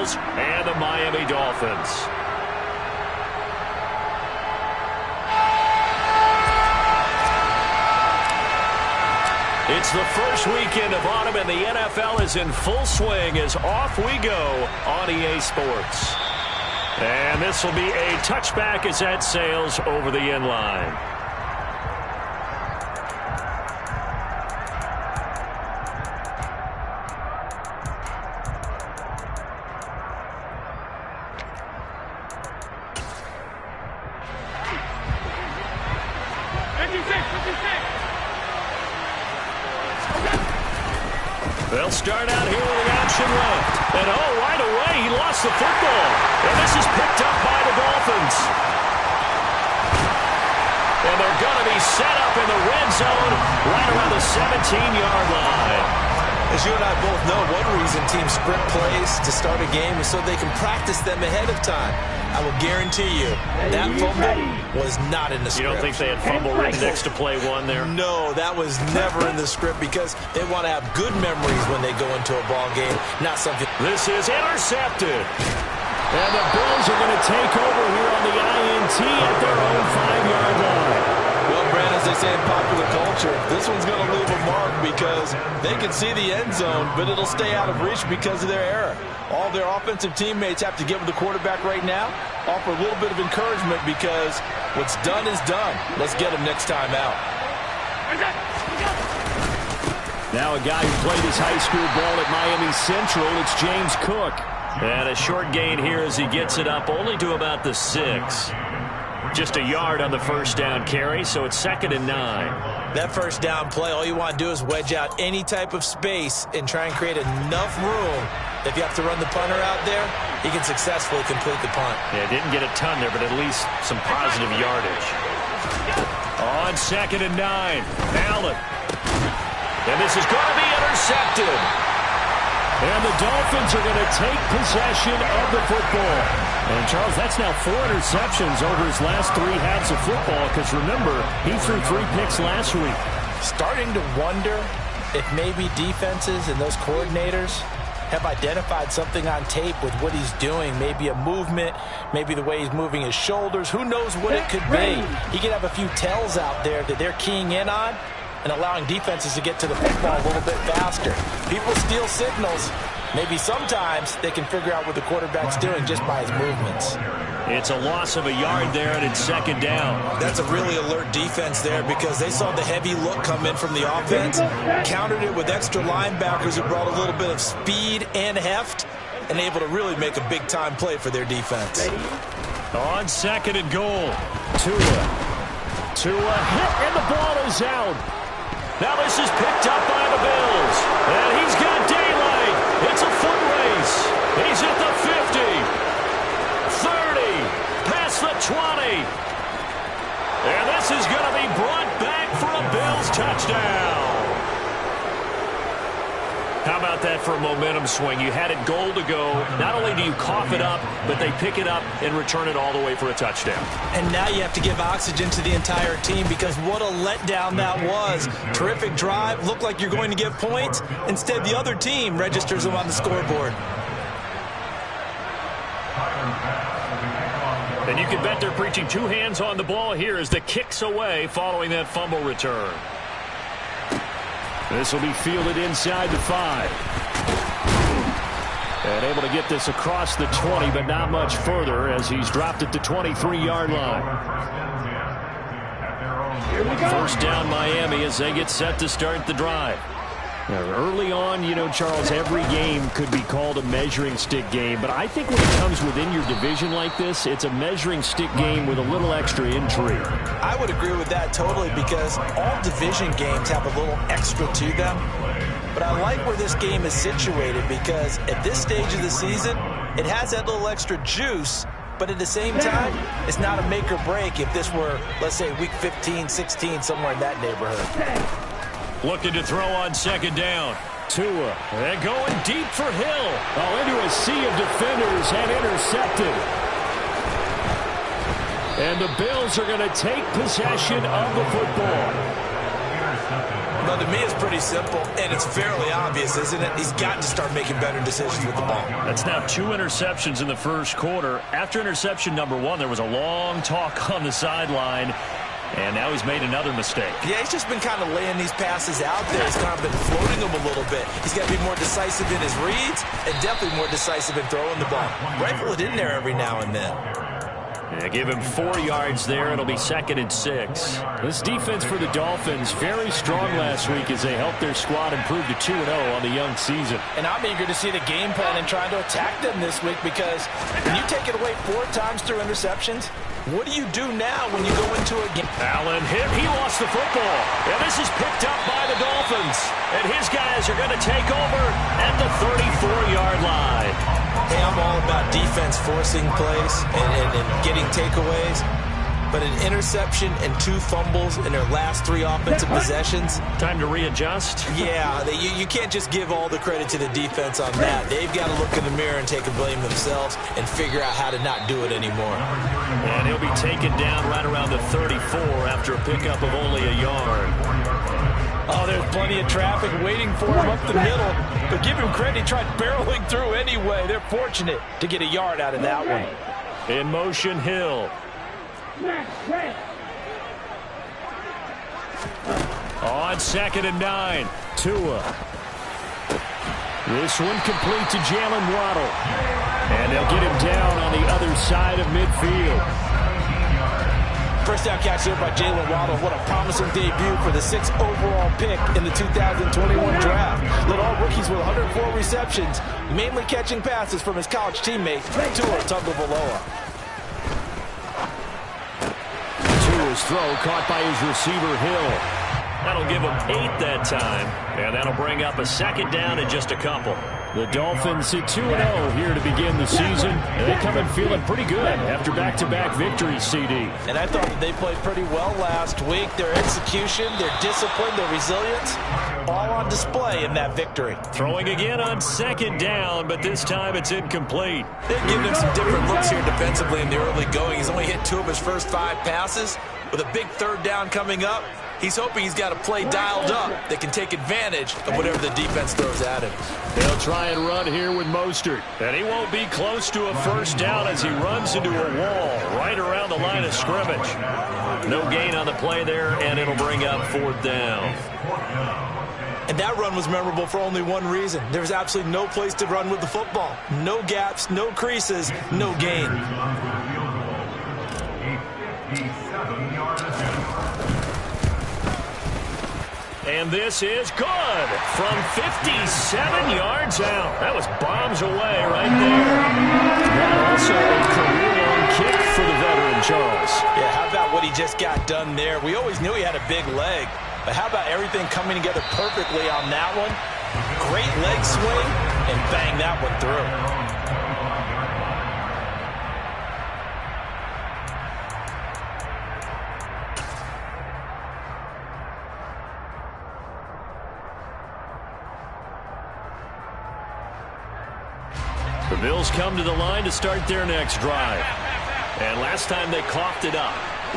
Bills and the Miami Dolphins. It's the first weekend of autumn, and the NFL is in full swing as off we go on EA Sports. And this will be a touchback as that sails over the end line. They'll start out here with the option left. And right away, he lost the football. And this is picked up by the Dolphins. And they're going to be set up in the red zone right around the 17-yard line. As you and I both know, one reason teams script plays to start a game is so they can practice them ahead of time. I will guarantee you that fumble was not in the script. You don't think they had fumble written next to play one there? No, that was never in the script because they want to have good memories when they go into a ball game, not something. This is intercepted. And the Bills are going to take over here on the INT at their own 5-yard line. Well, Brad, as they say in popular culture, this one's going to leave a mark because they can see the end zone, but it'll stay out of reach because of their error. All their offensive teammates have to get with the quarterback right now, offer a little bit of encouragement because what's done is done. Let's get him next time out. Now a guy who played his high school ball at Miami Central, it's James Cook. And a short gain here as he gets it up only to about the 6. Just a yard on the first down carry, so it's 2nd and 9. That first down play, all you want to do is wedge out any type of space and try and create enough room. If you have to run the punter out there, he can successfully complete the punt. Yeah, didn't get a ton there, but at least some positive yardage. On 2nd and 9, Allen. And this is going to be intercepted. And the Dolphins are going to take possession of the football. And, Charles, that's now 4 interceptions over his last 3 halves of football because, remember, he threw 3 picks last week. Starting to wonder if maybe defenses and those coordinators have identified something on tape with what he's doing. Maybe a movement, maybe the way he's moving his shoulders. Who knows what it could be? He could have a few tells out there that they're keying in on and allowing defenses to get to the football a little bit faster. People steal signals. Maybe sometimes they can figure out what the quarterback's doing just by his movements. It's a loss of a yard there, and it's 2nd down. That's a really alert defense there because they saw the heavy look come in from the offense, countered it with extra linebackers who brought a little bit of speed and heft, and able to really make a big-time play for their defense. On 2nd and goal, Tua hit, and the ball is out. Now this is picked up by the Bills, and he's got daylight. It's a foot race. He's at the 50, 30, past the 20. And this is going to be brought back for a Bills touchdown. How about that for a momentum swing? You had it goal to go. Not only do you cough it up, but they pick it up and return it all the way for a touchdown. And now you have to give oxygen to the entire team because what a letdown that was. Terrific drive. Looked like you're going to get points. Instead, the other team registers them on the scoreboard. And you can bet they're preaching 2 hands on the ball here as the kick's away following that fumble return. This will be fielded inside the 5. And able to get this across the 20, but not much further as he's dropped at the 23-yard line. First down Miami as they get set to start the drive. Now, early on, you know, Charles, every game could be called a measuring stick game. But I think when it comes within your division like this, it's a measuring stick game with a little extra intrigue. I would agree with that totally because all division games have a little extra to them. But I like where this game is situated because at this stage of the season, it has that little extra juice. But at the same time, it's not a make or break if this were, let's say, week 15, 16, somewhere in that neighborhood. Looking to throw on 2nd down. Tua, and going deep for Hill. Oh, into a sea of defenders and intercepted. And the Bills are going to take possession of the football. Well, to me, it's pretty simple, and it's fairly obvious, isn't it? He's got to start making better decisions with the ball. That's now 2 interceptions in the first quarter. After interception number 1, there was a long talk on the sideline, and now he's made another mistake. Yeah, he's just been kind of laying these passes out there. He's kind of been floating them a little bit. He's got to be more decisive in his reads and definitely more decisive in throwing the ball. Rifle it in there every now and then. Yeah, give him 4 yards there. It'll be 2nd and 6. This defense for the Dolphins, very strong last week as they helped their squad improve to 2-0 on the young season. And I'm eager to see the game plan and trying to attack them this week, because when you take it away 4 times through interceptions, what do you do now when you go into a game? Allen hit. He lost the football. And this is picked up by the Dolphins. And his guys are going to take over at the 34-yard line. Hey, I'm all about defense forcing plays and getting takeaways. But an interception and 2 fumbles in their last 3 offensive possessions. Time to readjust? Yeah, you can't just give all the credit to the defense on that. They've got to look in the mirror and take a blame themselves and figure out how to not do it anymore. And he'll be taken down right around the 34 after a pickup of only a yard. Oh, there's plenty of traffic waiting for him up the middle. But give him credit, he tried barreling through anyway. They're fortunate to get a yard out of that one. In motion, Hill. On 2nd and 9, Tua. This one complete to Jalen Waddle. And they'll get him down on the other side of midfield. First down catch there by Jalen Waddle. What a promising debut for the 6th overall pick in the 2021 draft. Led all rookies with 104 receptions, mainly catching passes from his college teammate, Tua Tagovailoa. Tua's throw caught by his receiver, Hill. That'll give him 8 that time, and that'll bring up a 2nd down and just a couple. The Dolphins at 2-0 here to begin the season. They come in feeling pretty good after back-to-back victories, CD. And I thought that they played pretty well last week. Their execution, their discipline, their resilience, all on display in that victory. Throwing again on 2nd down, but this time it's incomplete. They've given him some different looks here defensively in the early going. He's only hit 2 of his first 5 passes. With a big 3rd down coming up, he's hoping he's got a play dialed up that can take advantage of whatever the defense throws at him. They'll try and run here with Mostert. And he won't be close to a 1st down as he runs into a wall right around the line of scrimmage. No gain on the play there, and it'll bring up 4th down. And that run was memorable for only one reason. There was absolutely no place to run with the football. No gaps, no creases, no gain. And this is good from 57 yards out. That was bombs away right there. And also a career-long kick for the veteran, Charles. Yeah, how about what he just got done there? We always knew he had a big leg, but how about everything coming together perfectly on that one? Great leg swing, and bang that one through. The Bills come to the line to start their next drive. And last time they coughed it up,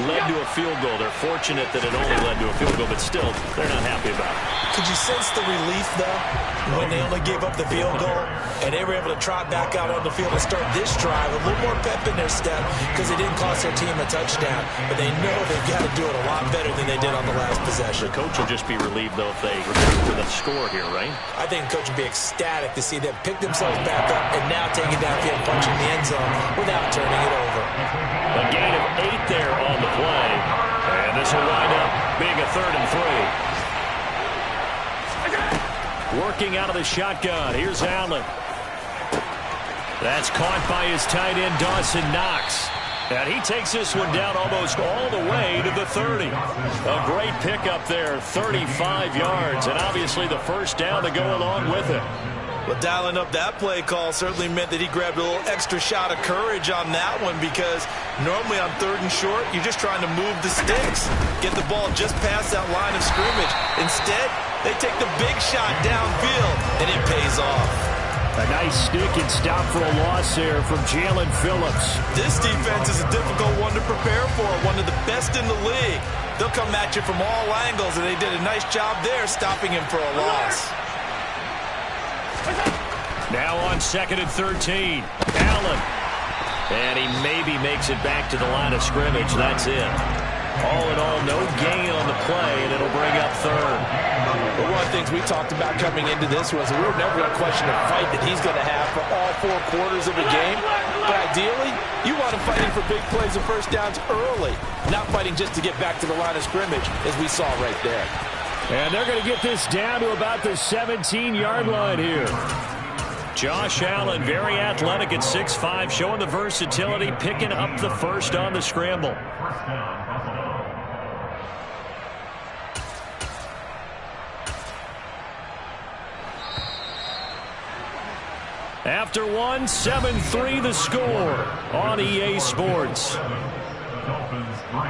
led to a field goal. They're fortunate that it only led to a field goal, but still, they're not happy about it. Could you sense the relief, though, when they only gave up the field goal and they were able to trot back out on the field and start this drive? A little more pep in their step because it didn't cost their team a touchdown, but they know they've got to do it a lot better than they did on the last possession. The coach will just be relieved, though, if they return to the score here, right? I think the coach would be ecstatic to see them pick themselves back up and now take it downfield and punch in the end zone without turning it over. A gain of 8 there on the play, and this will wind up being a 3rd and 3. Working out of the shotgun. Here's Allen. That's caught by his tight end, Dawson Knox. And he takes this one down almost all the way to the 30. A great pickup there, 35 yards, and obviously the 1st down to go along with it. Well, dialing up that play call certainly meant that he grabbed a little extra shot of courage on that one, because normally on 3rd and short, you're just trying to move the sticks, get the ball just past that line of scrimmage. Instead, they take the big shot downfield, and it pays off. A nice stick and stop for a loss there from Jalen Phillips. This defense is a difficult one to prepare for, one of the best in the league. They'll come at you from all angles, and they did a nice job there stopping him for a loss. Now on 2nd and 13. Allen. And he maybe makes it back to the line of scrimmage. That's it. All in all, no gain on the play, and it'll bring up 3rd. Well, one of the things we talked about coming into this was we were never going to question the fight that he's going to have for all 4 quarters of a game. But ideally, you want him fighting for big plays and first downs early, not fighting just to get back to the line of scrimmage, as we saw right there. And they're going to get this down to about the 17-yard line here. Josh Allen, very athletic at 6'5", showing the versatility, picking up the first on the scramble. After 1, 7-3 the score on EA Sports. Dolphins 3.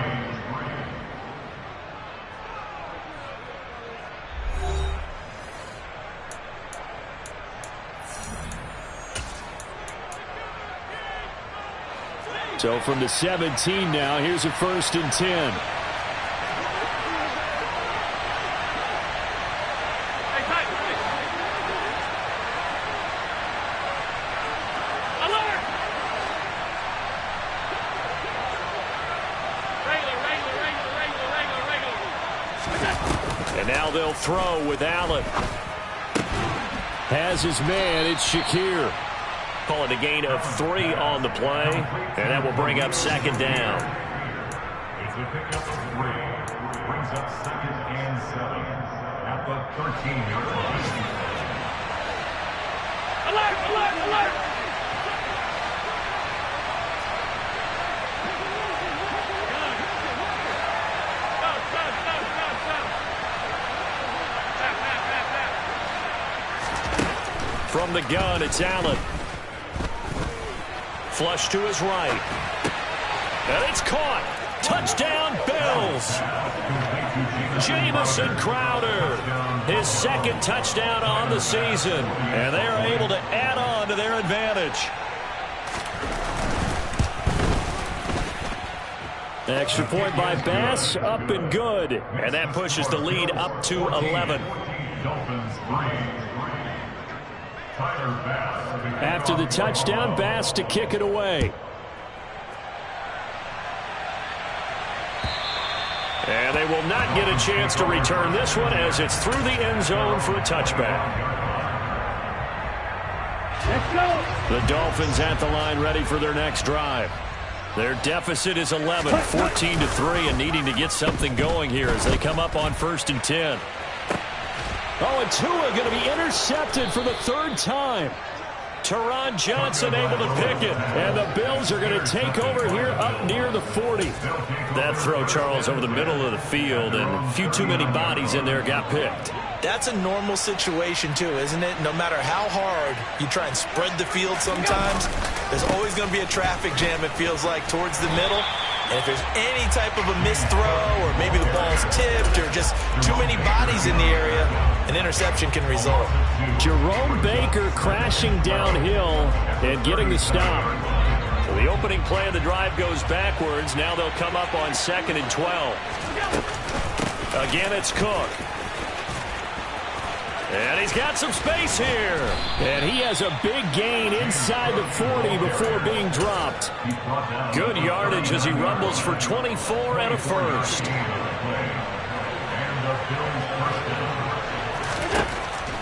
So from the 17 now, here's a 1st and 10. And now they'll throw with Allen. Has his man, it's Shakir. Call it a gain of 3 on the play, and that will bring up 2nd down. It's a pickup of 3. Brings up 2nd and 7 at the 13-yard line. Alert, alert, alert! From the gun, it's Allen. Flush to his right. And it's caught. Touchdown, Bills. Jamison Crowder, his 2nd touchdown on the season. And they are able to add on to their advantage. Extra point by Bass, up and good. And that pushes the lead up to 11. Dolphins 3. After the touchdown, Bass to kick it away. And they will not get a chance to return this one as it's through the end zone for a touchback. Let's go. The Dolphins at the line ready for their next drive. Their deficit is 11, 14-3, and needing to get something going here as they come up on 1st and 10. Oh, and Tua going to be intercepted for the 3rd time. Teron Johnson able to pick it, and the Bills are going to take over here up near the 40. That throw, Charles, over the middle of the field, and a few too many bodies in there got picked. That's a normal situation, too, isn't it? No matter how hard you try and spread the field sometimes, there's always going to be a traffic jam, it feels like, towards the middle. And if there's any type of a missed throw, or maybe the ball's tipped, or just too many bodies in the area, an interception can result. Jerome Baker crashing downhill and getting the stop. So the opening play of the drive goes backwards. Now they'll come up on 2nd and 12. Again, it's Cook. And he's got some space here. And he has a big gain inside the 40 before being dropped. Good yardage as he rumbles for 24 and a 1st.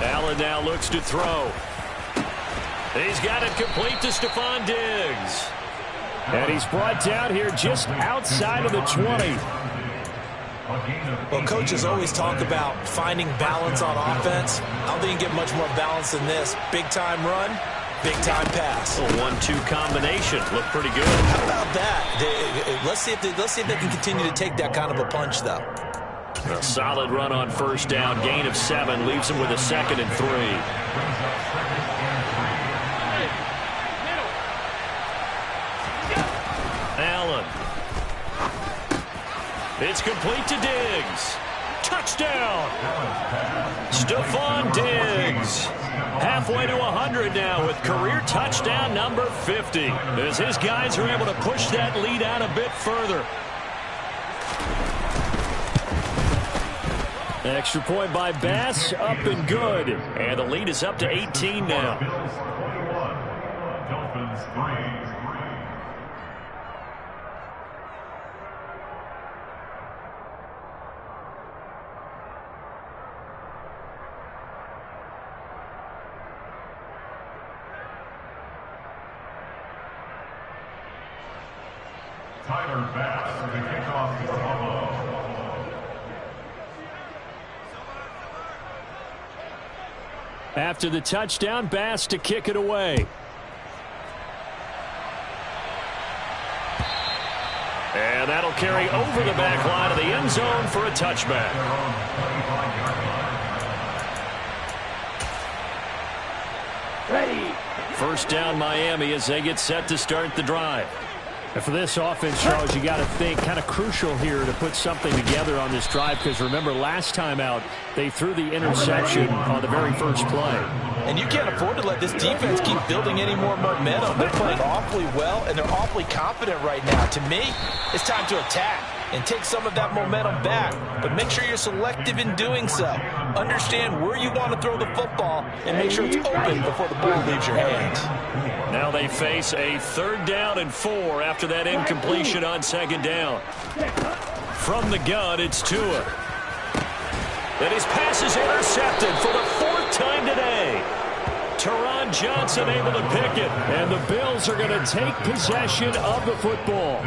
Allen now looks to throw. He's got it complete to Stephon Diggs. And he's brought down here just outside of the 20. Well, coaches always talk about finding balance on offense. I don't think you get much more balance than this. Big-time run, big-time pass. A 1-2 combination. Look pretty good. How about that? Let's see if they can continue to take that kind of a punch, though. A solid run on 1st down. Gain of 7 leaves him with a 2nd and 3. Allen. It's complete to Diggs. Touchdown! Stephon Diggs. Halfway to 100 now with career touchdown number 50. As his guys are able to push that lead out a bit further. Extra point by Bass, up and good. And the lead is up to 18 now. Dolphins 3. Tyler Bass, the kickoff to Buffalo. After the touchdown, Bass to kick it away. And that'll carry over the back line of the end zone for a touchback. Ready. First down Miami as they get set to start the drive. And for this offense, Charles, you got to think kind of crucial here to put something together on this drive, because remember last time out they threw the interception on the very first play. And you can't afford to let this defense keep building any more momentum. They're playing awfully well, and they're awfully confident right now. To me, it's time to attack and take some of that momentum back, but make sure you're selective in doing so. Understand where you want to throw the football and make sure it's open before the ball leaves your hands. Now they face a 3rd down and 4 after that incompletion on 2nd down. From the gun, it's Tua. And his pass is intercepted for the 4th time today. Teron Johnson able to pick it, and the Bills are going to take possession of the football.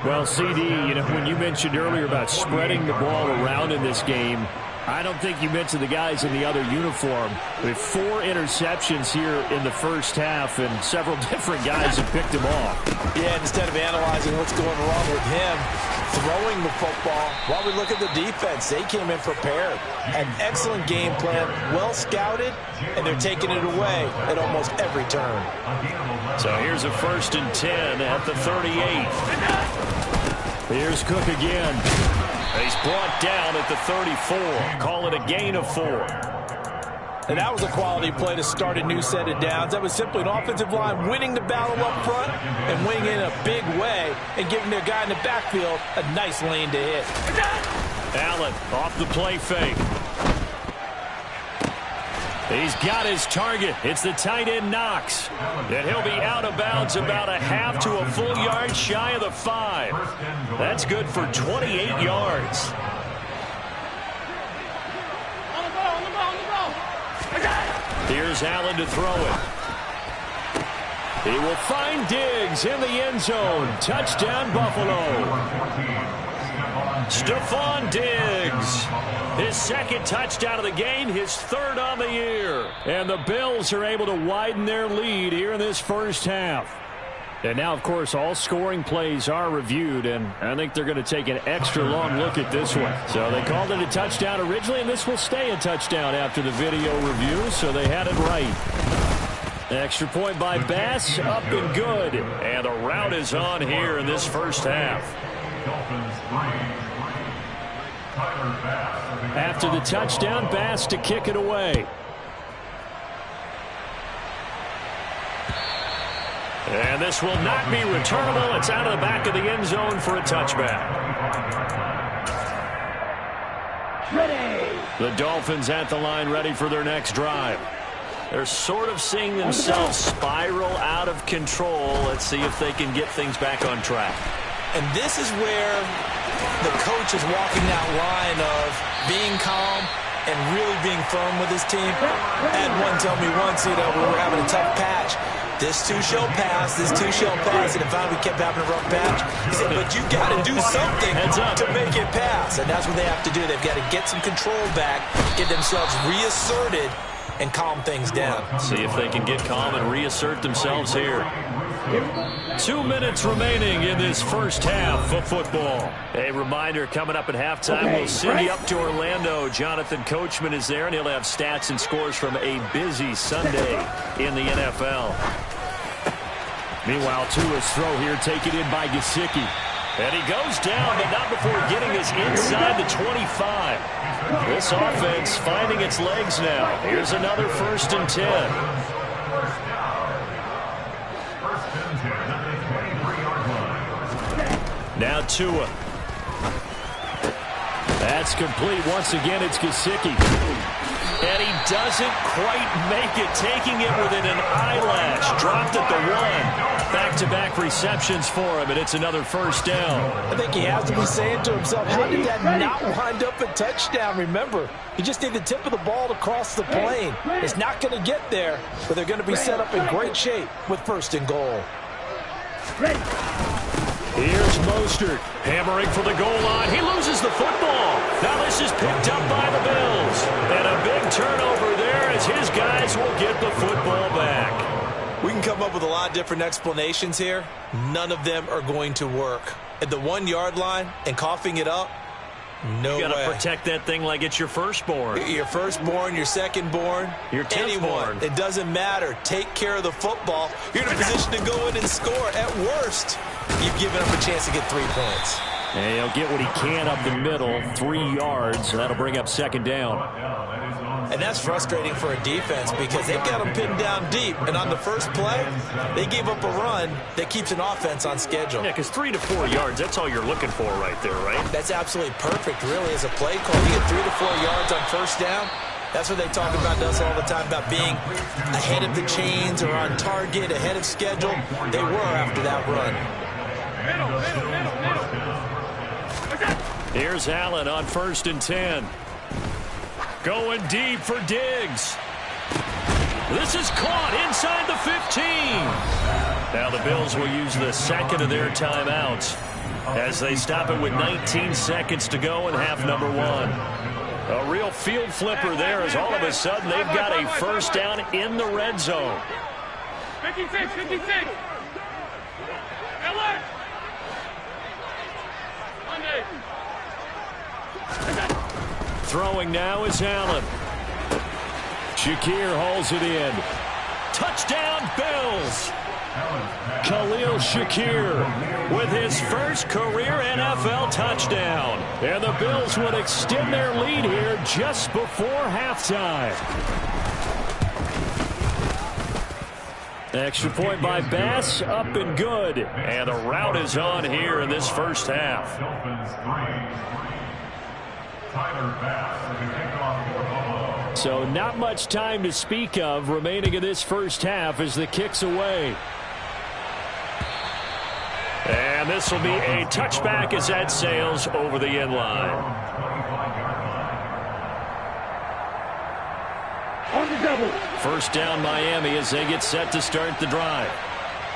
Well, CD, you know, when you mentioned earlier about spreading the ball around in this game, I don't think you mentioned the guys in the other uniform. With 4 interceptions here in the first half, and several different guys have picked him off. Yeah, instead of analyzing what's going wrong with him throwing the football, while we look at the defense, they came in prepared. An excellent game plan, well scouted, and they're taking it away at almost every turn. So here's a 1st and 10 at the 38. Here's Cook again. He's brought down at the 34. Call it a gain of 4. And that was a quality play to start a new set of downs. That was simply an offensive line winning the battle up front and winning in a big way and giving their guy in the backfield a nice lane to hit. Allen off the play fake. He's got his target. It's the tight end Knox. And he'll be out of bounds about a half to a full yard shy of the 5. That's good for 28 yards. Here's Allen to throw it. He will find Diggs in the end zone. Touchdown, Buffalo. Stephon Diggs. His 2nd touchdown of the game, his 3rd on the year. And the Bills are able to widen their lead here in this first half. And now, of course, all scoring plays are reviewed, and I think they're going to take an extra long look at this one. So they called it a touchdown originally, and this will stay a touchdown after the video review, so they had it right. Extra point by Bass, up and good. And the route is on here in this first half. After the touchdown, Bass to kick it away. And this will not be returnable. It's out of the back of the end zone for a touchback. Ready. The Dolphins at the line, ready for their next drive. They're sort of seeing themselves spiral out of control. Let's see if they can get things back on track. And this is where the coach is walking that line of being calm and really being firm with his team. I had one tell me once, you know, we were having a tough patch. This too shall pass, this too shall pass. And if we kept having a rough patch, he said, but you got to do something to make it pass. And that's what they have to do. They've got to get some control back, get themselves reasserted, and calm things down. See if they can get calm and reassert themselves here. 2 minutes remaining in this first half of football. A reminder, coming up at halftime, we'll send you up to Orlando. Jonathan Coachman is there, and he'll have stats and scores from a busy Sunday in the NFL. Meanwhile, Tua's throw here taken in by Gesicki. And he goes down, but not before getting us inside the 25. This offense finding its legs now. Here's another 1st and 10. Now Tua. That's complete. Once again, it's Gesicki. And he doesn't quite make it, taking it within an eyelash. Dropped at the 1. Back-to-back receptions for him, and it's another 1st down. I think he has to be saying to himself, how did that not wind up a touchdown? Remember, you just need the tip of the ball to cross the plane. It's not going to get there, but they're going to be set up in great shape with 1st and goal. Here's Mostert, hammering for the goal line. He loses the football. Now this is picked up by the Bills. And a big turnover there as his guys will get the football back. We can come up with a lot of different explanations here. None of them are going to work. At the 1-yard line and coughing it up, no way. You got to protect that thing like it's your firstborn. Your firstborn, your secondborn, your 10th anyone. born. It doesn't matter. Take care of the football. You're in a position to go in and score. At worst, you've given up a chance to get 3 points. And he'll get what he can up the middle, 3 yards. That'll bring up 2nd down. And that's frustrating for a defense because they've got them pinned down deep. And on the first play, they gave up a run that keeps an offense on schedule. Yeah, because 3 to 4 yards, that's all you're looking for right there, right? That's absolutely perfect, really, as a play call. You get 3 to 4 yards on 1st down. That's what they talk about us all the time, about being ahead of the chains or on target, ahead of schedule. They were after that run. Here's Allen on 1st and 10. Going deep for Diggs. This is caught inside the 15. Now the Bills will use the 2nd of their timeouts as they stop it with 19 seconds to go in half number 1. A real field flipper there as all of a sudden they've got a 1st down in the red zone. 56. Alert. Throwing now is Allen. Shakir hauls it in. Touchdown, Bills. Khalil Shakir with his first career NFL touchdown. And the Bills would extend their lead here just before halftime. Extra point by Bass, up and good. And the route is on here in this first half. So not much time to speak of remaining in this first half as the kick's away. And this will be a touchback as that sails over the end line. On the double. 1st down Miami as they get set to start the drive.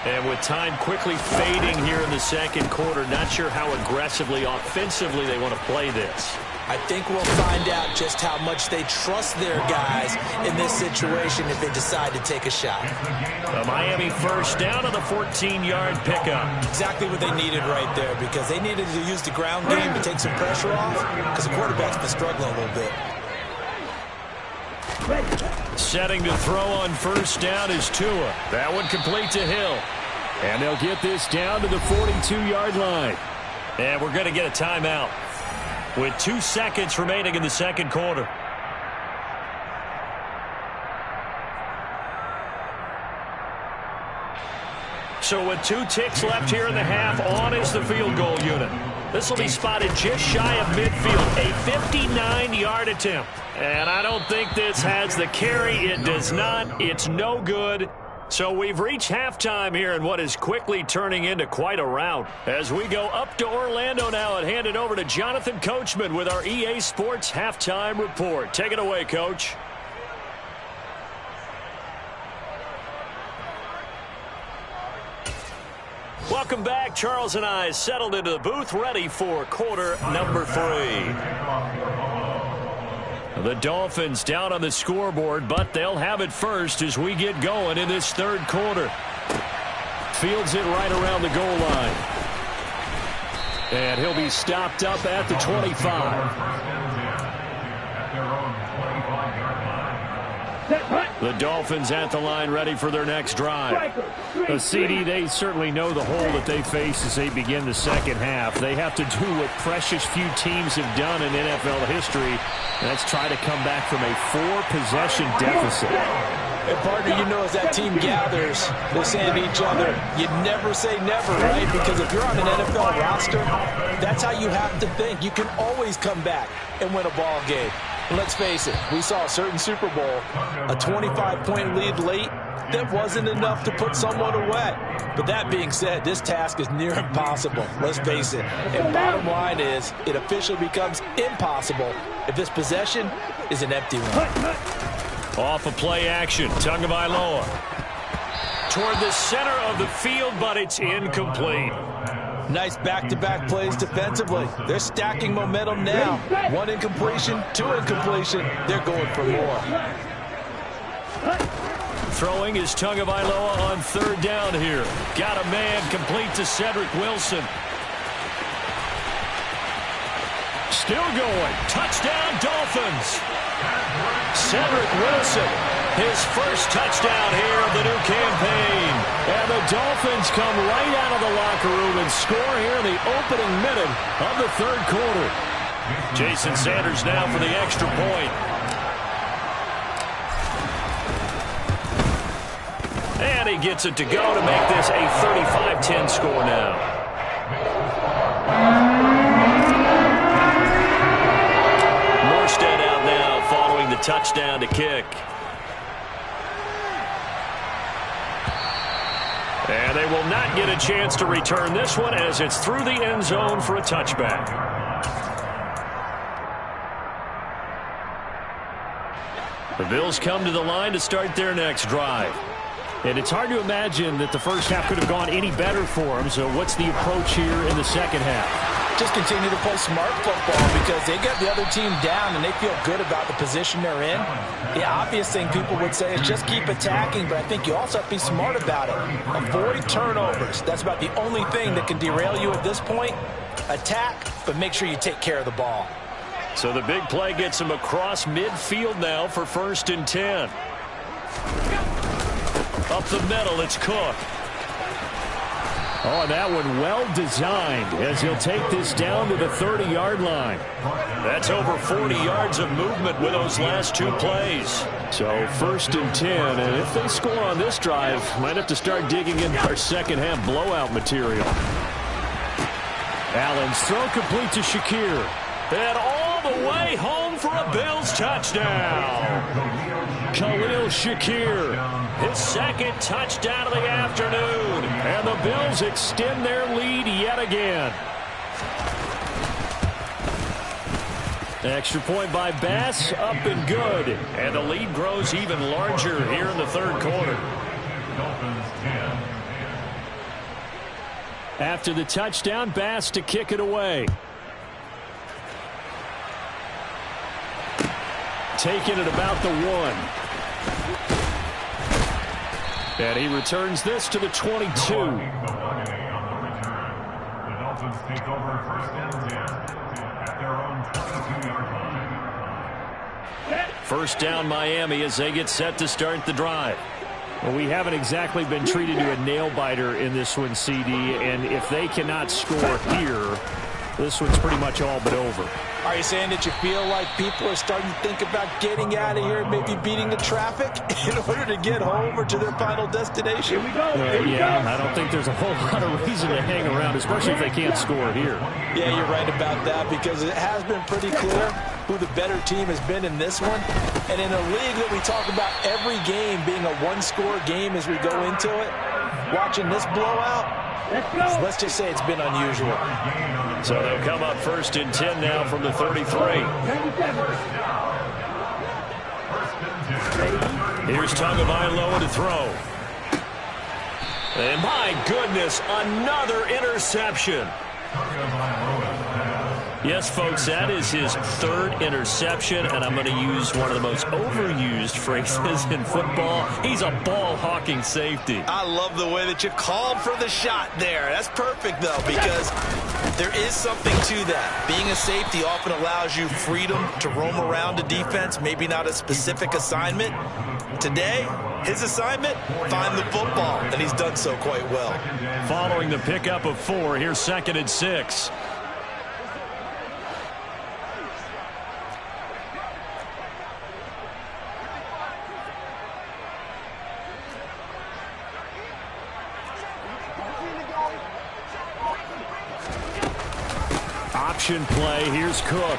And with time quickly fading here in the 2nd quarter, not sure how aggressively, offensively they want to play this. I think we'll find out just how much they trust their guys in this situation if they decide to take a shot. A Miami 1st down on the 14-yard pickup. Exactly what they needed right there because they needed to use the ground game to take some pressure off because the quarterback's been struggling a little bit. Setting to throw on 1st down is Tua. That one complete to Hill. And they'll get this down to the 42-yard line. And we're going to get a timeout with 2 seconds remaining in the 2nd quarter. So with 2 ticks left here in the half, on is the field goal unit. This will be spotted just shy of midfield, a 59-yard attempt. And I don't think this has the carry. It does not. It's no good. So we've reached halftime here in what is quickly turning into quite a rout. As we go up to Orlando now and hand it over to Jonathan Coachman with our EA Sports Halftime Report. Take it away, Coach. Welcome back. Charles and I settled into the booth, ready for quarter number 3. The Dolphins down on the scoreboard, but they'll have it first as we get going in this 3rd quarter. Fields it right around the goal line. And he'll be stopped up at the 25. The Dolphins at the line ready for their next drive. The CD, they certainly know the hole that they face as they begin the second half. They have to do what precious few teams have done in NFL history. That's try to come back from a 4-possession deficit. And partner, you know, as that team gathers, they're saying to each other, you never say never, right? Because if you're on an NFL roster, that's how you have to think. You can always come back and win a ball game. And let's face it, we saw a certain Super Bowl, a 25-point lead late, that wasn't enough to put someone away. But that being said, this task is near impossible. Let's face it. And bottom line is, it officially becomes impossible if this possession is an empty one. Off of play action, Tagovailoa toward the center of the field, but it's incomplete. Nice back-to-back plays defensively. They're stacking momentum now. 1 incompletion, 2 incompletion. They're going for more. Throwing is Tagovailoa on 3rd down here. Got a man complete to Cedric Wilson. Still going. Touchdown, Dolphins. Cedric Wilson, his first touchdown here of the new campaign. And the Dolphins come right out of the locker room and score here in the opening minute of the 3rd quarter. Jason Sanders now for the extra point. And he gets it to go to make this a 35-10 score now. The touchdown to kick. And they will not get a chance to return this one as it's through the end zone for a touchback. The Bills come to the line to start their next drive. And it's hard to imagine that the first half could have gone any better for them. So what's the approach here in the second half? Just continue to play smart football because they get the other team down and they feel good about the position they're in. The obvious thing people would say is just keep attacking, but I think you also have to be smart about it. Avoid turnovers. That's about the only thing that can derail you at this point. Attack, but make sure you take care of the ball. So the big play gets him across midfield now for 1st and 10. Up the middle, it's Cook. Oh, that one well designed as he'll take this down to the 30-yard line. That's over 40 yards of movement with those last 2 plays. So 1st and 10, and if they score on this drive, might have to start digging into our second half blowout material. Allen's throw complete to Shakir. And all the way home for a Bills touchdown. Khalil Shakir, his 2nd touchdown of the afternoon. And the Bills extend their lead yet again. Extra point by Bass, up and good. And the lead grows even larger here in the 3rd quarter. After the touchdown, Bass to kick it away. Taking it about the 1. And he returns this to the 22. The Dolphins take over 1st and 10 at their own 22-yard line. 1st down Miami as they get set to start the drive. Well, we haven't exactly been treated to a nail-biter in this one, CD, and if they cannot score here, this one's pretty much all but over. Are you saying that you feel like people are starting to think about getting out of here and maybe beating the traffic in order to get home or to their final destination? Here we go. Yeah, I don't think there's a whole lot of reason to hang around, especially if they can't score here. Yeah, you're right about that because it has been pretty clear who the better team has been in this one. And in a league that we talk about every game being a 1-score game as we go into it, watching this blowout, let's just say it's been unusual. So they'll come up 1st and 10 now from the 33. Here's Tagovailoa to throw. And my goodness, another interception. Yes, folks, that is his 3rd interception, and I'm going to use one of the most overused phrases in football. He's a ball-hawking safety. I love the way that you called for the shot there. That's perfect, though, because there is something to that. Being a safety often allows you freedom to roam around a defense, maybe not a specific assignment. Today, his assignment, find the football, and he's done so quite well. Following the pickup of 4, here's 2nd and 6. Option play. Here's Cook.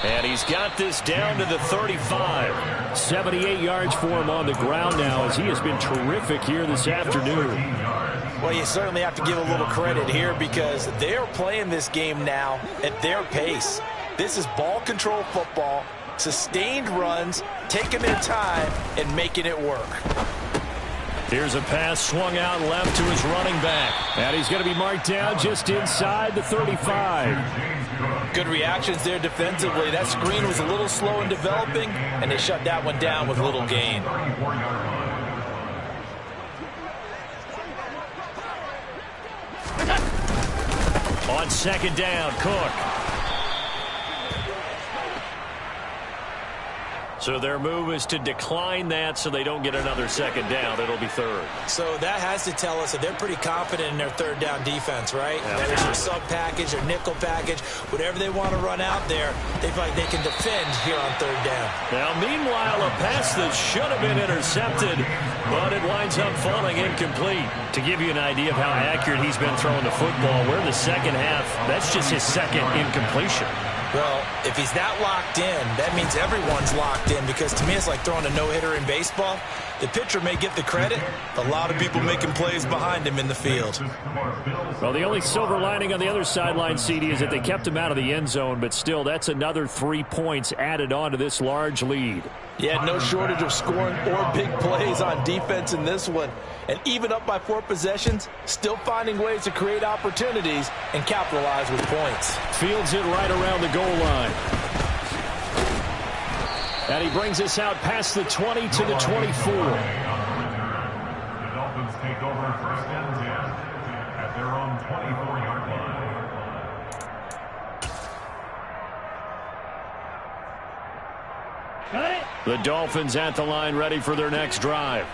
And he's got this down to the 35. 78 yards for him on the ground now, as he has been terrific here this afternoon. Well, you certainly have to give a little credit here because they're playing this game now at their pace. This is ball control football, sustained runs, taking their time, and making it work. Here's a pass swung out left to his running back. And he's going to be marked down just inside the 35. Good reactions there defensively. That screen was a little slow in developing, and they shut that one down with little gain. On 2nd down, Cook. So their move is to decline that so they don't get another 2nd down. It'll be 3rd. So that has to tell us that they're pretty confident in their 3rd down defense, right? Yeah. Whether it's their sub package or nickel package, whatever they want to run out there, they feel like they can defend here on 3rd down. Now, meanwhile, a pass that should have been intercepted, but it winds up falling incomplete. To give you an idea of how accurate he's been throwing the football, we're in the second half. That's just his 2nd incompletion. Well, if he's that locked in, that means everyone's locked in, because to me it's like throwing a no-hitter in baseball. The pitcher may get the credit, a lot of people making plays behind him in the field. Well, the only silver lining on the other sideline, CD, is that they kept him out of the end zone, but still, that's another 3 points added on to this large lead. Yeah, no shortage of scoring or big plays on defense in this one. And even up by 4 possessions, still finding ways to create opportunities and capitalize with points. Fields it right around the goal line. And he brings us out past the 20 to the 24. The Dolphins take over 1st and 10 at their own 24-yard line. The Dolphins at the line, ready for their next drive.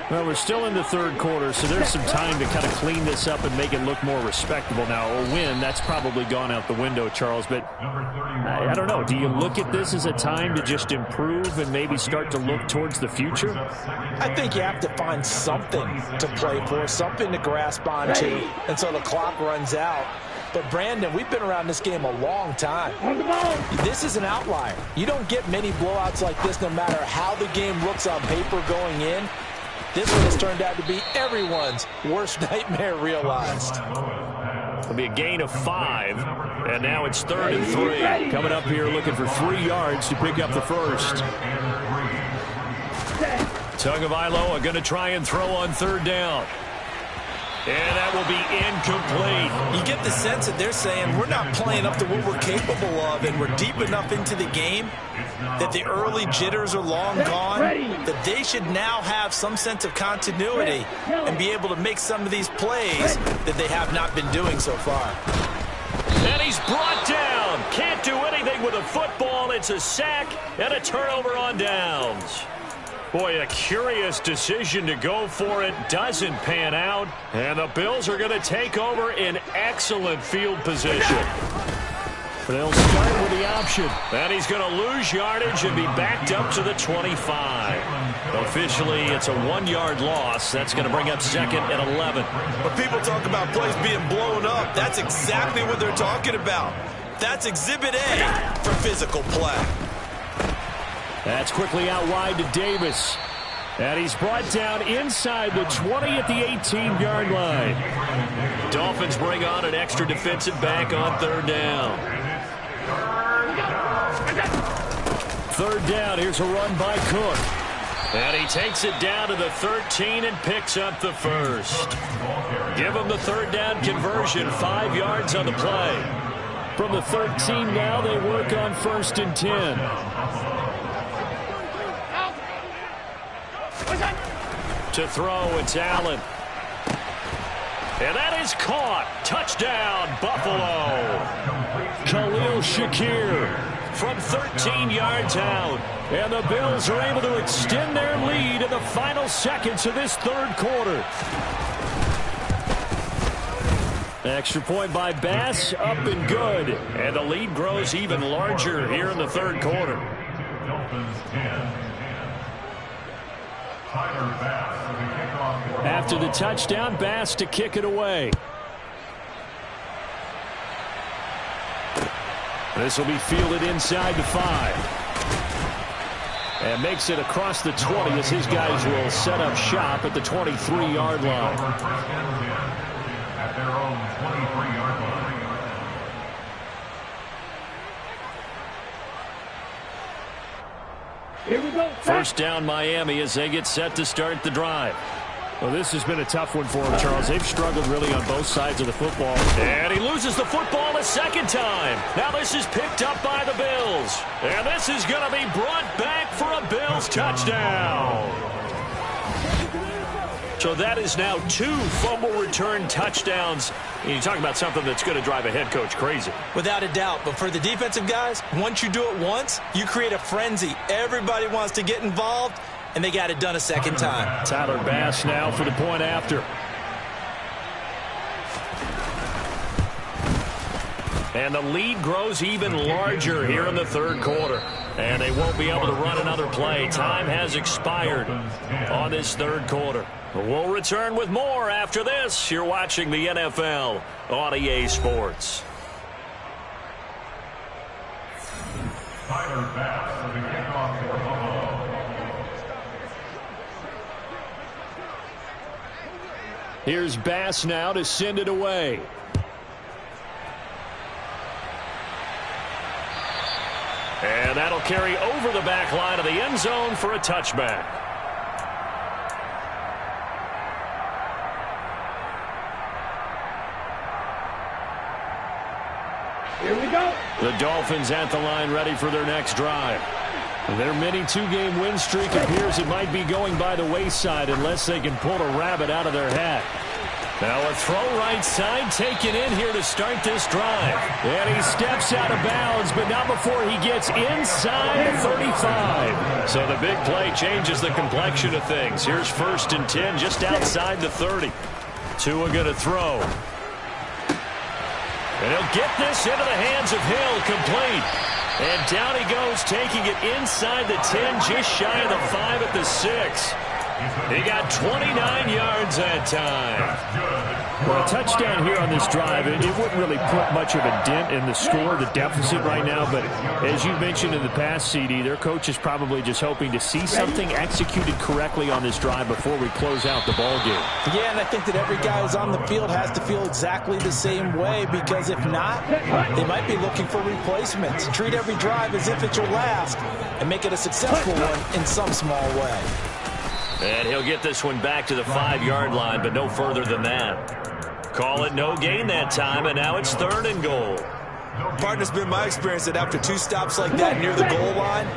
Well, we're still in the 3rd quarter, so there's some time to kind of clean this up and make it look more respectable. Now, a win, that's probably gone out the window, Charles, but I don't know. Do you look at this as a time to just improve and maybe start to look towards the future? I think you have to find something to play for, something to grasp onto, until the clock runs out. But, Brandon, we've been around this game a long time. This is an outlier. You don't get many blowouts like this no matter how the game looks on paper going in. This one has turned out to be everyone's worst nightmare realized. It'll be a gain of 5, and now it's 3rd and 3. Coming up here looking for 3 yards to pick up the first. Tagovailoa going to try and throw on 3rd down. And that will be incomplete. You get the sense that they're saying we're not playing up to what we're capable of, and we're deep enough into the game that the early jitters are long gone, that they should now have some sense of continuity and be able to make some of these plays that they have not been doing so far. And he's brought down. Can't do anything with a football. It's a sack and a turnover on downs. Boy, a curious decision to go for it. Doesn't pan out. And the Bills are going to take over in excellent field position. They'll start with the option. And he's going to lose yardage and be backed up to the 25. Officially, it's a 1-yard loss. That's going to bring up 2nd and 11. When people talk about plays being blown up, that's exactly what they're talking about. That's Exhibit A for physical play. That's quickly out wide to Davis. And he's brought down inside the 20 at the 18-yard line. Dolphins bring on an extra defensive back on 3rd down. 3rd down, here's a run by Cook. And he takes it down to the 13 and picks up the first. Give him the 3rd down conversion, 5 yards on the play. From the 13 now, they work on 1st and 10. To throw, it's Allen. And that is caught. Touchdown, Buffalo. Khalil Shakir from 13 yards out. And the Bills are able to extend their lead in the final seconds of this third quarter. Extra point by Bass, up and good. And the lead grows even larger here in the third quarter. Dolphins 10. Tyler Bass for the kickoff. After the touchdown, Bass to kick it away. This will be fielded inside the 5. And makes it across the 20 as his guys will set up shop at the 23-yard line. At their own 23-yard line. Here we go. First down Miami as they get set to start the drive. Well, this has been a tough one for them, Charles. They've struggled really on both sides of the football. And he loses the football a second time. Now this is picked up by the Bills. And this is going to be brought back for a Bills touchdown. So that is now 2 fumble return touchdowns. And you talk about something that's going to drive a head coach crazy. Without a doubt. But for the defensive guys, once you do it once, you create a frenzy. Everybody wants to get involved, and they got it done a second time. Tyler Bass now for the point after. And the lead grows even larger here in the third quarter. And they won't be able to run another play. Time has expired on this third quarter. We'll return with more after this. You're watching the NFL on EA Sports. Tyler Bass for the kickoff for Buffalo. Here's Bass now to send it away. And that'll carry over the back line of the end zone for a touchback. Here we go. The Dolphins at the line ready for their next drive. Their mini 2-game win streak appears it might be going by the wayside unless they can pull a rabbit out of their hat. Now a throw right side taken in here to start this drive. And he steps out of bounds, but not before he gets inside the 35. So the big play changes the complexion of things. Here's 1st and 10 just outside the 30. Tua going to throw. And he'll get this into the hands of Hill, complete. And down he goes, taking it inside the 10, just shy of the 5 at the 6. He got 29 yards that time. Well, a touchdown here on this drive, it wouldn't really put much of a dent in the score, the deficit right now. But as you mentioned in the past, CD, their coach is probably just hoping to see something executed correctly on this drive before we close out the ball game. Yeah, and I think that every guy who's on the field has to feel exactly the same way, because if not, they might be looking for replacements. Treat every drive as if it's your last and make it a successful one in some small way. And he'll get this one back to the 5-yard line, but no further than that. Call it no gain that time, and now it's 3rd and goal. Partner, it's been my experience that after 2 stops like that near the goal line,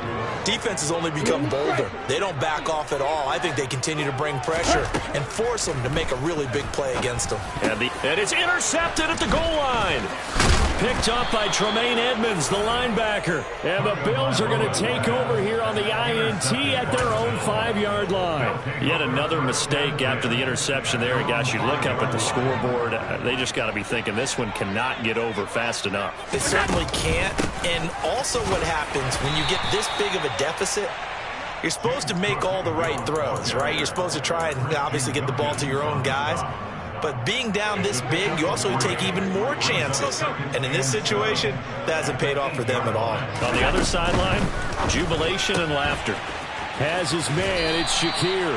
defenses only become bolder. They don't back off at all. I think they continue to bring pressure and force them to make a really big play against them. And it's intercepted at the goal line. Picked up by Tremaine Edmonds, the linebacker. And the Bills are going to take over here on the INT at their own 5-yard line. Yet another mistake after the interception there. Gosh, you look up at the scoreboard. They just got to be thinking this one cannot get over fast enough. It certainly can't. And also what happens when you get this big of a deficit, you're supposed to make all the right throws, right? You're supposed to try and obviously get the ball to your own guys. But being down this big, you also take even more chances. And in this situation, that hasn't paid off for them at all. On the other sideline, jubilation and laughter. Has his man, it's Shakir.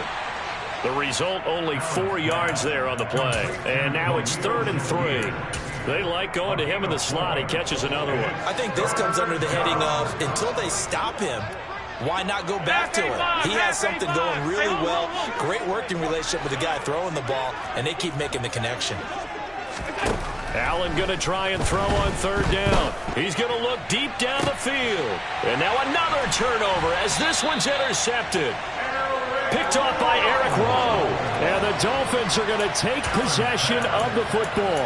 The result, only 4 yards there on the play. And now it's 3rd and 3. They like going to him in the slot. He catches another one. I think this comes under the heading of, until they stop him, why not go back to him? He has something going really well. Great working relationship with the guy throwing the ball, and they keep making the connection. Allen going to try and throw on 3rd down. He's going to look deep down the field. And now another turnover as this one's intercepted. Picked off by Eric Rowe. And the Dolphins are going to take possession of the football.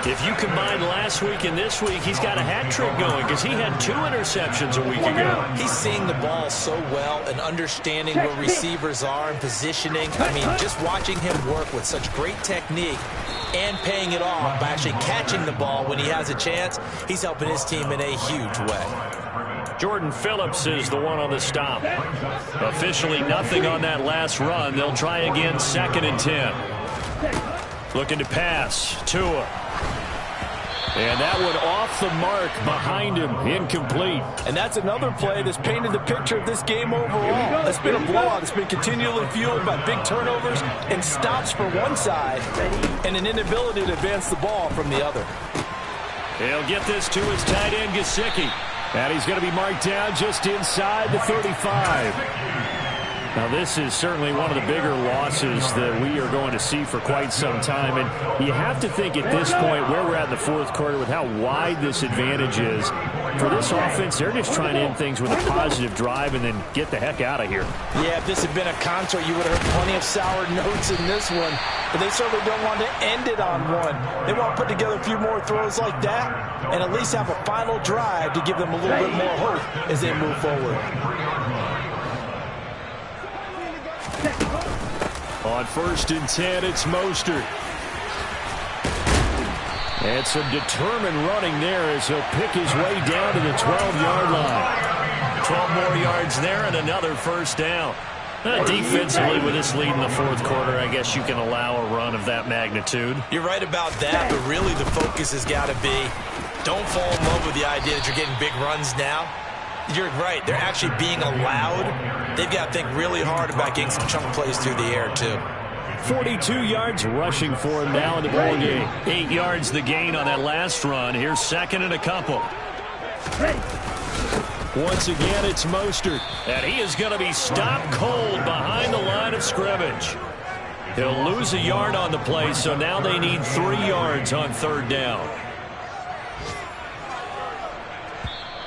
If you combine last week and this week, he's got a hat trick going because he had 2 interceptions a week ago. He's seeing the ball so well and understanding where receivers are and positioning. I mean, just watching him work with such great technique and paying it off by actually catching the ball when he has a chance, he's helping his team in a huge way. Jordan Phillips is the one on the stop. Officially nothing on that last run. They'll try again, 2nd and 10. Looking to pass. Tua. And that one off the mark behind him. Incomplete. And that's another play that's painted the picture of this game overall. It's been a blowout. It's been continually fueled by big turnovers and stops for one side and an inability to advance the ball from the other. He'll get this to his tight end, Gesicki. And he's going to be marked down just inside the 35. Now, this is certainly one of the bigger losses that we are going to see for quite some time. And you have to think at this point where we're at in the 4th quarter with how wide this advantage is. For this offense, they're just trying to end things with a positive drive and then get the heck out of here. Yeah, if this had been a concert, you would have heard plenty of sour notes in this one. But they certainly don't want to end it on one. They want to put together a few more throws like that and at least have a final drive to give them a little bit more hope as they move forward. On 1st and 10, it's Mostert. And some determined running there as he'll pick his way down to the 12-yard line. 12 more yards there and another 1st down. Defensively, with this lead in the 4th quarter, I guess you can allow a run of that magnitude. You're right about that, but really the focus has got to be don't fall in love with the idea that you're getting big runs now. You're right. They're actually being allowed. They've got to think really hard about getting some chunk plays through the air, too. 42 yards rushing for him now in the ball game. 8 yards the gain on that last run. Here's 2nd and a couple. Once again, it's Mostert. And he is going to be stopped cold behind the line of scrimmage. He'll lose a yard on the play, so now they need 3 yards on 3rd down.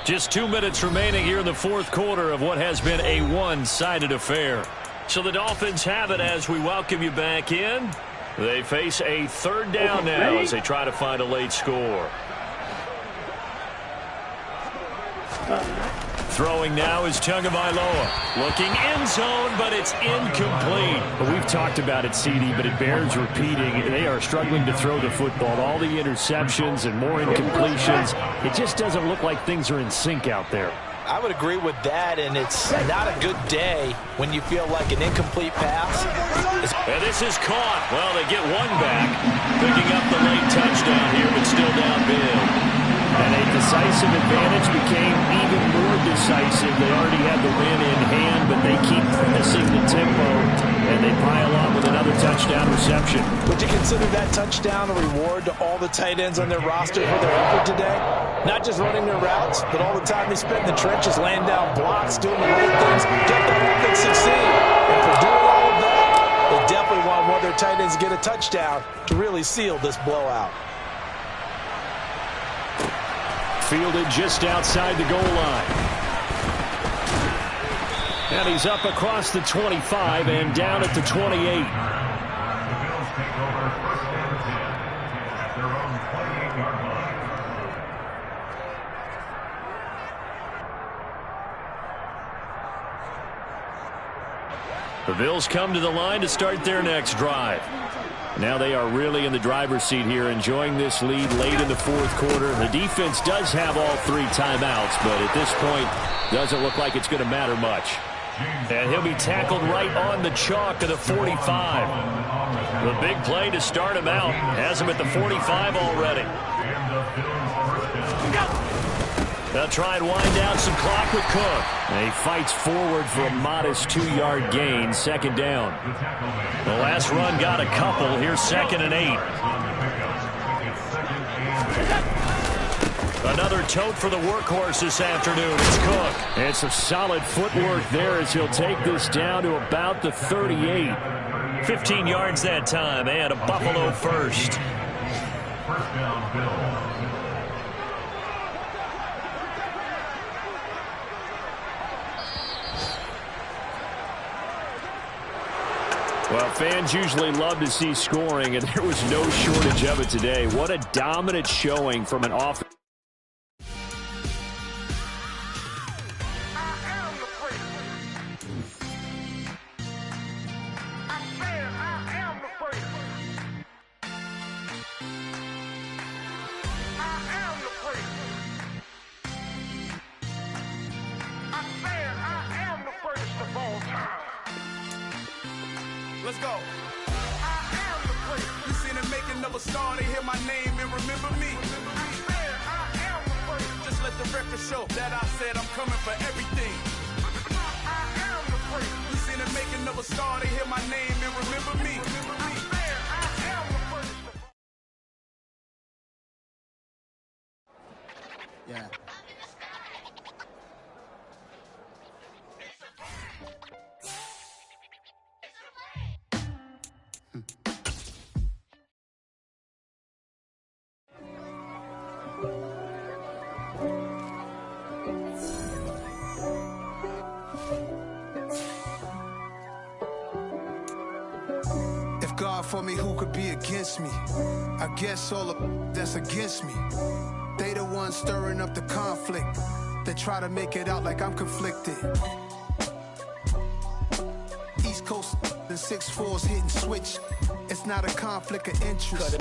Just 2 minutes remaining here in the 4th quarter of what has been a one-sided affair. So the Dolphins have it as we welcome you back in. They face a 3rd down now as they try to find a late score. Throwing now is Tagovailoa. Looking end zone, but it's incomplete. Well, we've talked about it, CD, but it bears repeating. They are struggling to throw the football. All the interceptions and more incompletions. It just doesn't look like things are in sync out there. I would agree with that, and it's not a good day when you feel like an incomplete pass. And this is caught. Well, they get one back. Picking up the late touchdown here, but still down big. And a decisive advantage became even more decisive. They already had the win in hand, but they keep pressing the tempo, and they pile on with another touchdown reception. Would you consider that touchdown a reward to all the tight ends on their roster for their effort today? Not just running their routes, but all the time they spent in the trenches, laying down blocks, doing the right things, get that offense succeed. And for doing all of that, they definitely want one of their tight ends to get a touchdown to really seal this blowout. Fielded just outside the goal line. And he's up across the 25 and down at the 28. The Bills take over 1st and 10 at their own 28-yard line. The Bills come to the line to start their next drive. Now they are really in the driver's seat here, enjoying this lead late in the 4th quarter. The defense does have all 3 timeouts, but at this point, doesn't look like it's going to matter much. And he'll be tackled right on the chalk of the 45. The big play to start him out has him at the 45 already. They'll try and wind down some clock with Cook. And he fights forward for a modest 2-yard gain, 2nd down. The last run got a couple. Here's 2nd and 8. Another tote for the workhorse this afternoon. It's Cook. And some solid footwork there as he'll take this down to about the 38. 15 yards that time and a Buffalo first. 1st down, Bills. Well, fans usually love to see scoring, and there was no shortage of it today. What a dominant showing from an offense. Let's go. I am the prince. You seen the making of a star, they hear my name and remember me. I am the prince. Just let the record show that I said I'm coming for everything. I am the prince. You seen the making of a star, they hear my name and remember me. I am the prince. Yeah. If God for me, who could be against me? I guess all of that's against me. They the ones stirring up the conflict. They try to make it out like I'm conflicted. East Coast and 6'4's hitting switch. It's not a conflict of interest.